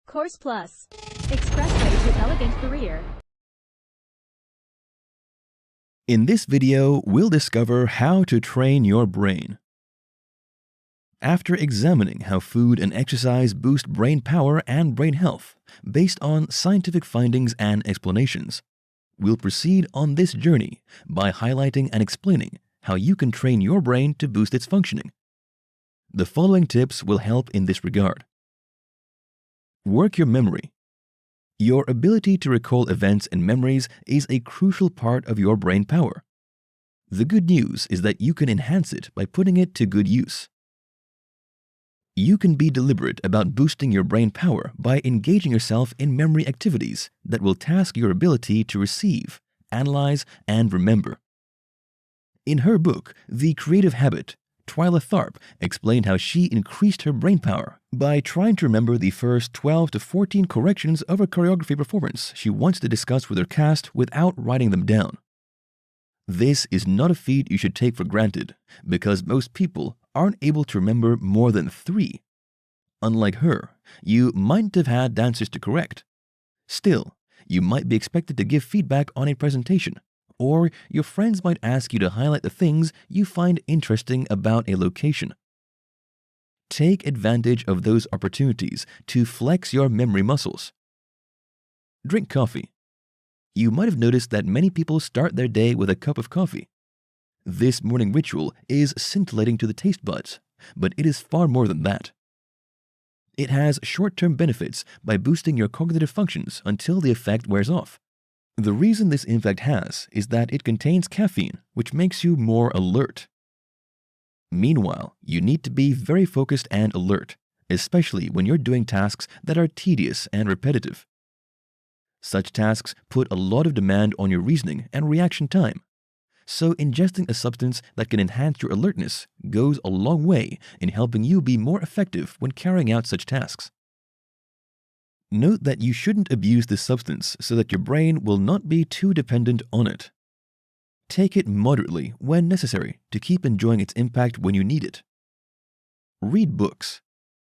Course Plus. Expressway to elegant career. In this video, we'll discover how to train your brain. After examining how food and exercise boost brain power and brain health based on scientific findings and explanations, we'll proceed on this journey by highlighting and explaining how you can train your brain to boost its functioning. The following tips will help in this regard. Work your memory. Your ability to recall events and memories is a crucial part of your brain power. The good news is that you can enhance it by putting it to good use. You can be deliberate about boosting your brain power by engaging yourself in memory activities that will task your ability to receive, analyze, and remember. In her book, The Creative Habit, Twyla Tharp explained how she increased her brain power by trying to remember the first 12 to 14 corrections of a choreography performance she wants to discuss with her cast without writing them down. This is not a feat you should take for granted because most people aren't able to remember more than 3. Unlike her, you mightn't have had dancers to correct. Still, you might be expected to give feedback on a presentation, or your friends might ask you to highlight the things you find interesting about a location. Take advantage of those opportunities to flex your memory muscles. Drink coffee. You might have noticed that many people start their day with a cup of coffee. This morning ritual is scintillating to the taste buds, but it is far more than that. It has short-term benefits by boosting your cognitive functions until the effect wears off. The reason this impact has is that it contains caffeine, which makes you more alert. Meanwhile, you need to be very focused and alert, especially when you're doing tasks that are tedious and repetitive. Such tasks put a lot of demand on your reasoning and reaction time, so ingesting a substance that can enhance your alertness goes a long way in helping you be more effective when carrying out such tasks. Note that you shouldn't abuse this substance so that your brain will not be too dependent on it. Take it moderately when necessary to keep enjoying its impact when you need it. Read books.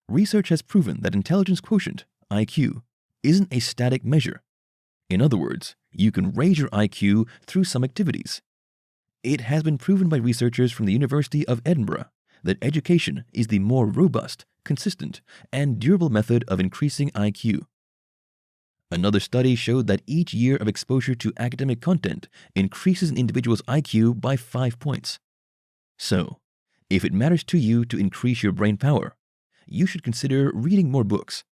Research has proven that intelligence quotient, IQ, isn't a static measure. In other words, you can raise your IQ through some activities. It has been proven by researchers from the University of Edinburgh that education is the more robust, consistent, and durable method of increasing IQ. Another study showed that each year of exposure to academic content increases an individual's IQ by 5 points. So, if it matters to you to increase your brain power, you should consider reading more books.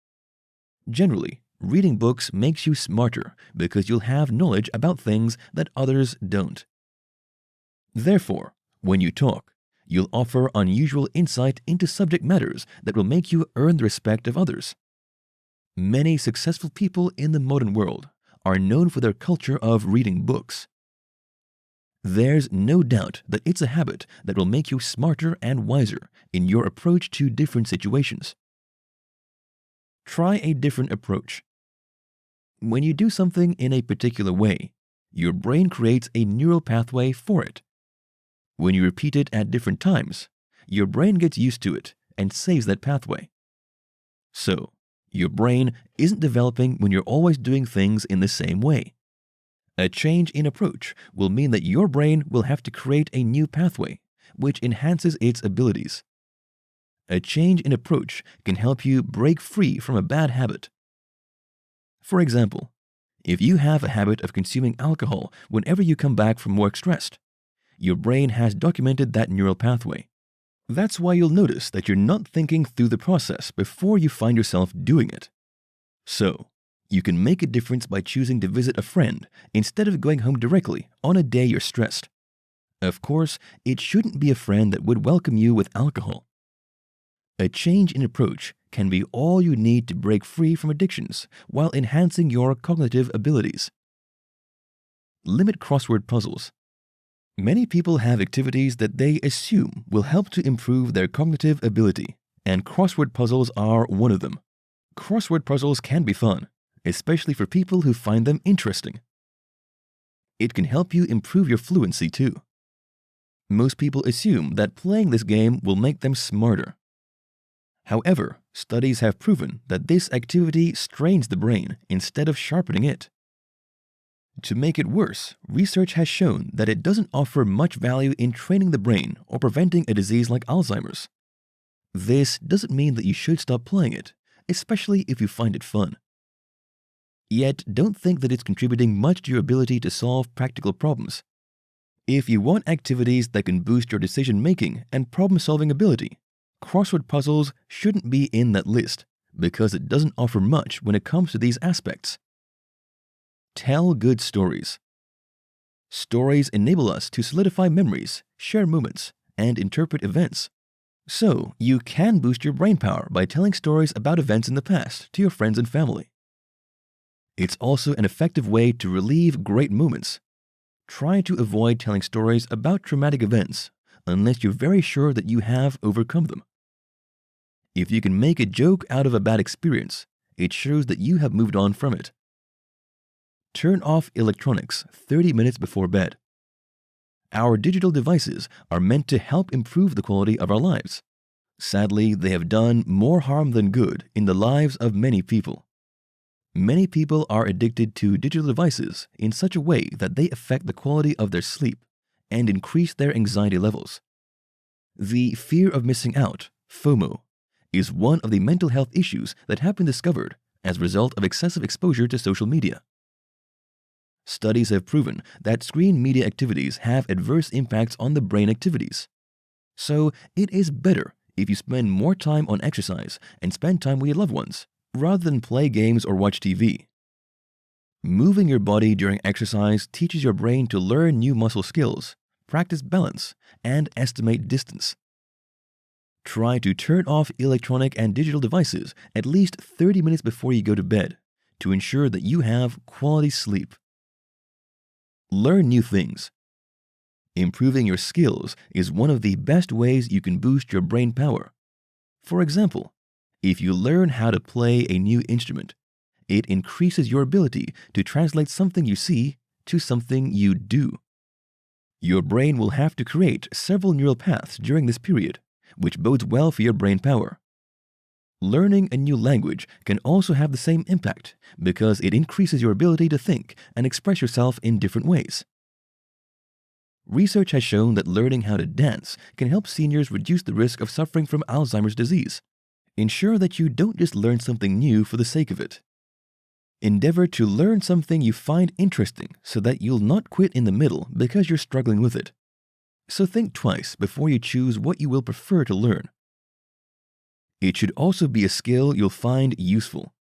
Generally, reading books makes you smarter because you'll have knowledge about things that others don't. Therefore, when you talk, you'll offer unusual insight into subject matters that will make you earn the respect of others. Many successful people in the modern world are known for their culture of reading books. There's no doubt that it's a habit that will make you smarter and wiser in your approach to different situations. Try a different approach. When you do something in a particular way, your brain creates a neural pathway for it. When you repeat it at different times, your brain gets used to it and saves that pathway. So, your brain isn't developing when you're always doing things in the same way. A change in approach will mean that your brain will have to create a new pathway, which enhances its abilities. A change in approach can help you break free from a bad habit. For example, if you have a habit of consuming alcohol whenever you come back from work stressed, your brain has documented that neural pathway. That's why you'll notice that you're not thinking through the process before you find yourself doing it. So, you can make a difference by choosing to visit a friend instead of going home directly on a day you're stressed. Of course, it shouldn't be a friend that would welcome you with alcohol. A change in approach can be all you need to break free from addictions while enhancing your cognitive abilities. Limit crossword puzzles. Many people have activities that they assume will help to improve their cognitive ability, and crossword puzzles are one of them. Crossword puzzles can be fun, especially for people who find them interesting. It can help you improve your fluency too. Most people assume that playing this game will make them smarter. However, studies have proven that this activity strains the brain instead of sharpening it. To make it worse, research has shown that it doesn't offer much value in training the brain or preventing a disease like Alzheimer's. This doesn't mean that you should stop playing it, especially if you find it fun. Yet, don't think that it's contributing much to your ability to solve practical problems. If you want activities that can boost your decision-making and problem-solving ability, crossword puzzles shouldn't be in that list because it doesn't offer much when it comes to these aspects. Tell good stories. Stories enable us to solidify memories, share moments, and interpret events. So, you can boost your brain power by telling stories about events in the past to your friends and family. It's also an effective way to relieve great moments. Try to avoid telling stories about traumatic events unless you're very sure that you have overcome them. If you can make a joke out of a bad experience, it shows that you have moved on from it. Turn off electronics 30 minutes before bed. Our digital devices are meant to help improve the quality of our lives. Sadly, they have done more harm than good in the lives of many people. Many people are addicted to digital devices in such a way that they affect the quality of their sleep and increase their anxiety levels. The fear of missing out, FOMO, is one of the mental health issues that have been discovered as a result of excessive exposure to social media. Studies have proven that screen media activities have adverse impacts on the brain activities. So, it is better if you spend more time on exercise and spend time with your loved ones, rather than play games or watch TV. Moving your body during exercise teaches your brain to learn new muscle skills, practice balance, and estimate distance. Try to turn off electronic and digital devices at least 30 minutes before you go to bed to ensure that you have quality sleep. Learn new things. Improving your skills is one of the best ways you can boost your brain power. For example, if you learn how to play a new instrument, it increases your ability to translate something you see to something you do. Your brain will have to create several neural paths during this period, which bodes well for your brain power. Learning a new language can also have the same impact because it increases your ability to think and express yourself in different ways. Research has shown that learning how to dance can help seniors reduce the risk of suffering from Alzheimer's disease. Ensure that you don't just learn something new for the sake of it. Endeavor to learn something you find interesting so that you'll not quit in the middle because you're struggling with it. So think twice before you choose what you will prefer to learn. It should also be a skill you'll find useful.